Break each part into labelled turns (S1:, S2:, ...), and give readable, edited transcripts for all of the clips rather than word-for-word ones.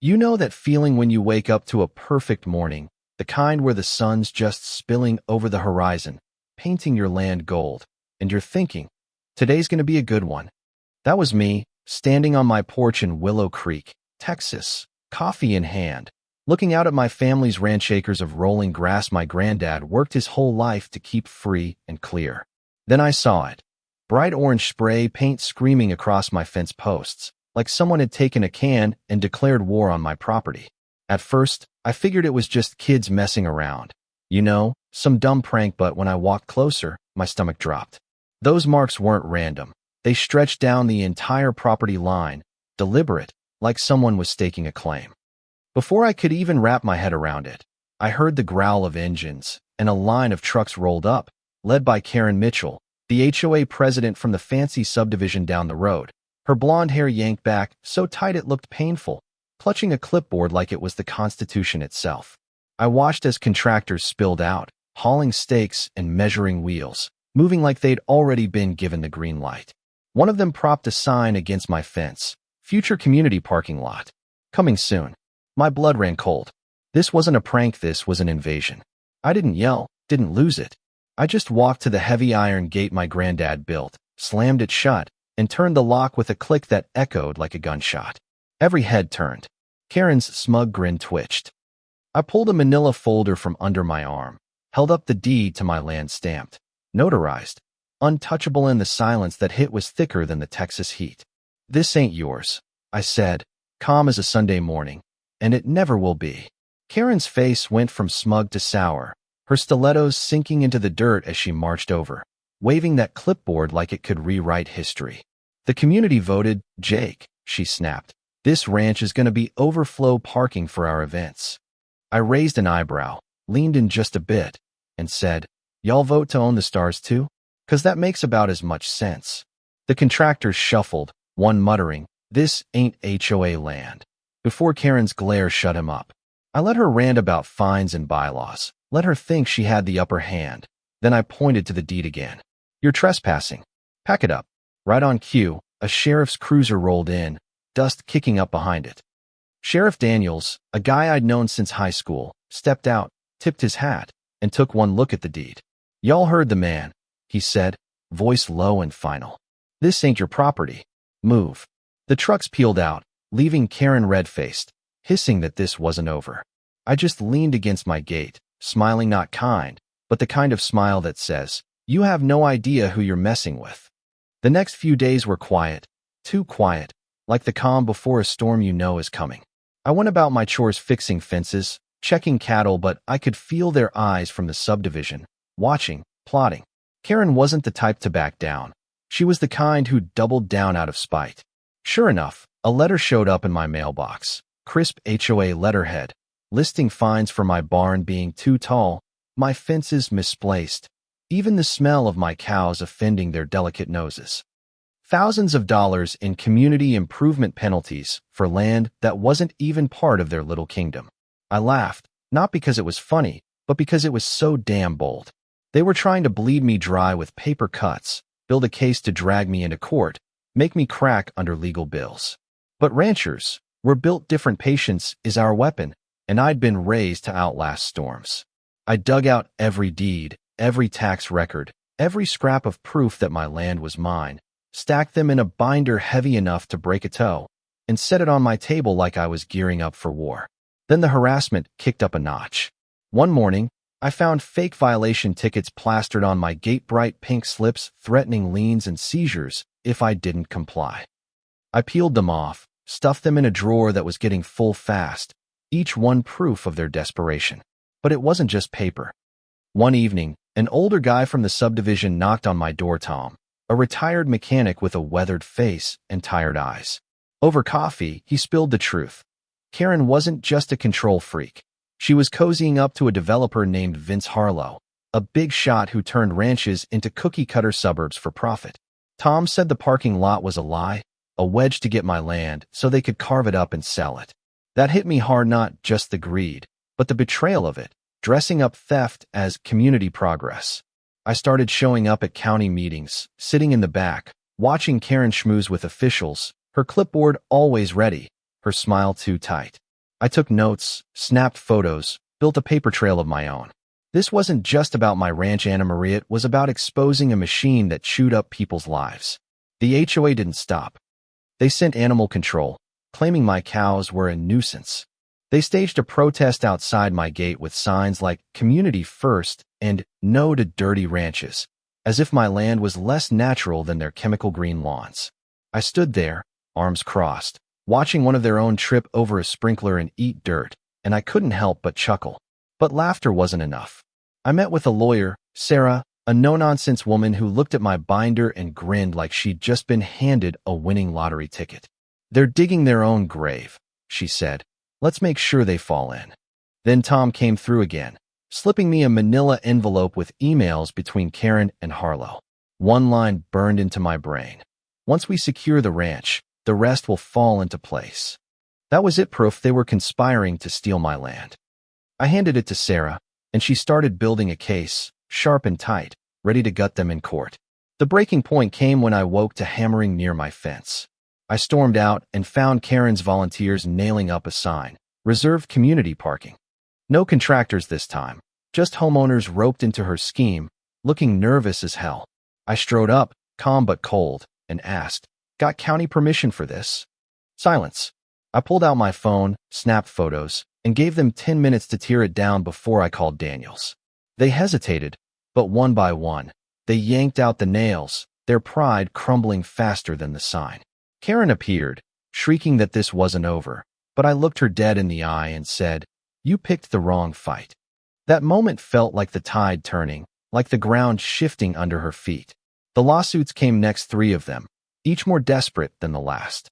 S1: You know that feeling when you wake up to a perfect morning, the kind where the sun's just spilling over the horizon, painting your land gold, and you're thinking, today's going to be a good one. That was me, standing on my porch in Willow Creek, Texas, coffee in hand, looking out at my family's ranch acres of rolling grass my granddad worked his whole life to keep free and clear. Then I saw it. Bright orange spray paint screaming across my fence posts, like someone had taken a can and declared war on my property. At first, I figured it was just kids messing around. You know, some dumb prank, but when I walked closer, my stomach dropped. Those marks weren't random. They stretched down the entire property line, deliberate, like someone was staking a claim. Before I could even wrap my head around it, I heard the growl of engines, and a line of trucks rolled up, led by Karen Mitchell, the HOA president from the fancy subdivision down the road. Her blonde hair yanked back so tight it looked painful, clutching a clipboard like it was the Constitution itself. I watched as contractors spilled out, hauling stakes and measuring wheels, moving like they'd already been given the green light. One of them propped a sign against my fence, "Future Community Parking Lot. Coming soon." My blood ran cold. This wasn't a prank, this was an invasion. I didn't yell, didn't lose it. I just walked to the heavy iron gate my granddad built, slammed it shut, and turned the lock with a click that echoed like a gunshot. Every head turned. Karen's smug grin twitched. I pulled a manila folder from under my arm, held up the deed to my land stamped, notarized, untouchable, and the silence that hit was thicker than the Texas heat. "This ain't yours," I said, calm as a Sunday morning, "and it never will be." Karen's face went from smug to sour, her stilettos sinking into the dirt as she marched over, waving that clipboard like it could rewrite history. "The community voted, Jake," she snapped. "This ranch is going to be overflow parking for our events." I raised an eyebrow, leaned in just a bit, and said, "Y'all vote to own the stars too? 'Cause that makes about as much sense." The contractors shuffled, one muttering, "This ain't HOA land," before Karen's glare shut him up. I let her rant about fines and bylaws, let her think she had the upper hand. Then I pointed to the deed again. "You're trespassing. Pack it up." Right on cue, a sheriff's cruiser rolled in, dust kicking up behind it. Sheriff Daniels, a guy I'd known since high school, stepped out, tipped his hat, and took one look at the deed. "Y'all heard the man," he said, voice low and final. "This ain't your property. Move." The trucks peeled out, leaving Karen red-faced, hissing that this wasn't over. I just leaned against my gate, smiling, not kind, but the kind of smile that says, "You have no idea who you're messing with." The next few days were quiet, too quiet, like the calm before a storm you know is coming. I went about my chores fixing fences, checking cattle, but I could feel their eyes from the subdivision, watching, plotting. Karen wasn't the type to back down. She was the kind who doubled down out of spite. Sure enough, a letter showed up in my mailbox, crisp HOA letterhead, listing fines for my barn being too tall, my fences misplaced, even the smell of my cows offending their delicate noses. Thousands of dollars in community improvement penalties for land that wasn't even part of their little kingdom. I laughed, not because it was funny, but because it was so damn bold. They were trying to bleed me dry with paper cuts, build a case to drag me into court, make me crack under legal bills. But ranchers, we're built different. Patience is our weapon, and I'd been raised to outlast storms. I dug out every deed, every tax record, every scrap of proof that my land was mine, stacked them in a binder heavy enough to break a toe, and set it on my table like I was gearing up for war. Then the harassment kicked up a notch. One morning, I found fake violation tickets plastered on my gate, bright pink slips threatening liens and seizures if I didn't comply. I peeled them off, stuffed them in a drawer that was getting full fast, each one proof of their desperation. But it wasn't just paper. One evening, an older guy from the subdivision knocked on my door. Tom, a retired mechanic with a weathered face and tired eyes. Over coffee, he spilled the truth. Karen wasn't just a control freak. She was cozying up to a developer named Vince Harlow, a big shot who turned ranches into cookie-cutter suburbs for profit. Tom said the parking lot was a lie, a wedge to get my land so they could carve it up and sell it. That hit me hard, not just the greed, but the betrayal of it, dressing up theft as community progress. I started showing up at county meetings, sitting in the back, watching Karen schmooze with officials, her clipboard always ready, her smile too tight. I took notes, snapped photos, built a paper trail of my own. This wasn't just about my ranch, Anna Maria. It was about exposing a machine that chewed up people's lives. The HOA didn't stop. They sent animal control, claiming my cows were a nuisance. They staged a protest outside my gate with signs like "Community First" and "No to Dirty Ranches," as if my land was less natural than their chemical green lawns. I stood there, arms crossed, watching one of their own trip over a sprinkler and eat dirt, and I couldn't help but chuckle. But laughter wasn't enough. I met with a lawyer, Sarah, a no-nonsense woman who looked at my binder and grinned like she'd just been handed a winning lottery ticket. "They're digging their own grave," she said. "Let's make sure they fall in." Then Tom came through again, slipping me a manila envelope with emails between Karen and Harlow. One line burned into my brain. "Once we secure the ranch, the rest will fall into place." That was it, proof they were conspiring to steal my land. I handed it to Sarah, and she started building a case, sharp and tight, ready to gut them in court. The breaking point came when I woke to hammering near my fence. I stormed out and found Karen's volunteers nailing up a sign, "Reserved community parking." No contractors this time, just homeowners roped into her scheme, looking nervous as hell. I strode up, calm but cold, and asked, "Got county permission for this?" Silence. I pulled out my phone, snapped photos, and gave them 10 minutes to tear it down before I called Daniels. They hesitated, but one by one, they yanked out the nails, their pride crumbling faster than the sign. Karen appeared, shrieking that this wasn't over, but I looked her dead in the eye and said, "You picked the wrong fight." That moment felt like the tide turning, like the ground shifting under her feet. The lawsuits came next, 3 of them, each more desperate than the last.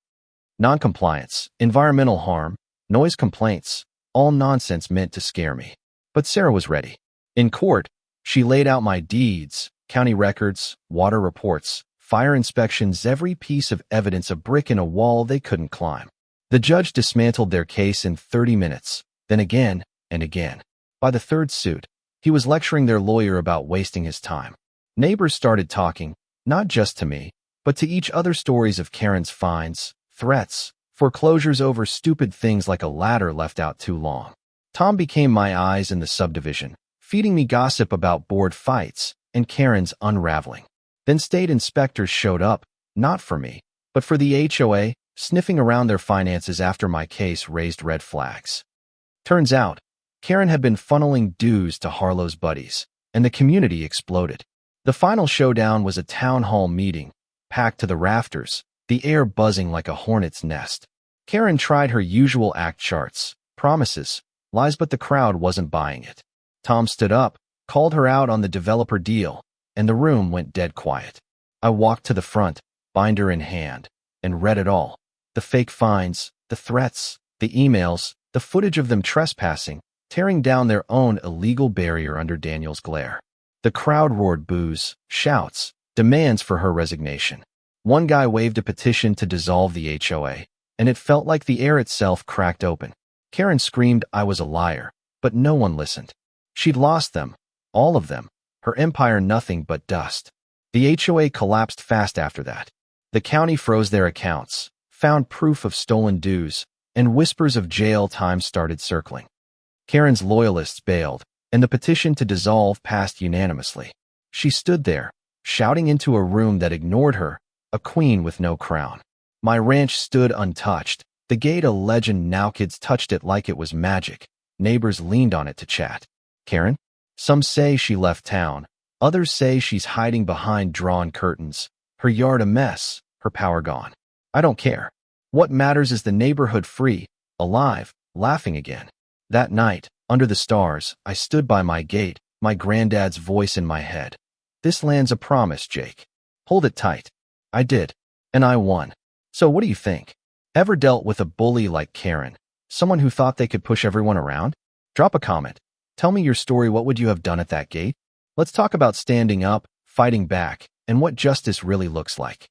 S1: Noncompliance, environmental harm, noise complaints, all nonsense meant to scare me. But Sarah was ready. In court, she laid out my deeds, county records, water reports, fire inspections, every piece of evidence, a brick in a wall they couldn't climb. The judge dismantled their case in 30 minutes, then again and again. By the 3rd suit, he was lecturing their lawyer about wasting his time. Neighbors started talking, not just to me, but to each other, stories of Karen's fines, threats, foreclosures over stupid things like a ladder left out too long. Tom became my eyes in the subdivision, feeding me gossip about board fights and Karen's unraveling. Then state inspectors showed up, not for me, but for the HOA, sniffing around their finances after my case raised red flags. Turns out, Karen had been funneling dues to Harlow's buddies, and the community exploded. The final showdown was a town hall meeting, packed to the rafters, the air buzzing like a hornet's nest. Karen tried her usual act charts, promises, lies, but the crowd wasn't buying it. Tom stood up, called her out on the developer deal, and the room went dead quiet. I walked to the front, binder in hand, and read it all. The fake fines, the threats, the emails, the footage of them trespassing, tearing down their own illegal barrier under Daniel's glare. The crowd roared boos, shouts, demands for her resignation. One guy waved a petition to dissolve the HOA, and it felt like the air itself cracked open. Karen screamed I was a liar, but no one listened. She'd lost them, all of them, her empire nothing but dust. The HOA collapsed fast after that. The county froze their accounts, found proof of stolen dues, and whispers of jail time started circling. Karen's loyalists bailed, and the petition to dissolve passed unanimously. She stood there, shouting into a room that ignored her, a queen with no crown. My ranch stood untouched, the gate a legend. Now kids touched it like it was magic. Neighbors leaned on it to chat. Karen? Some say she left town. Others say she's hiding behind drawn curtains. Her yard a mess, her power gone. I don't care. What matters is the neighborhood free, alive, laughing again. That night, under the stars, I stood by my gate, my granddad's voice in my head. This land's a promise, Jake. Hold it tight. I did. And I won. So what do you think? Ever dealt with a bully like Karen? Someone who thought they could push everyone around? Drop a comment. Tell me your story. What would you have done at that gate? Let's talk about standing up, fighting back, and what justice really looks like.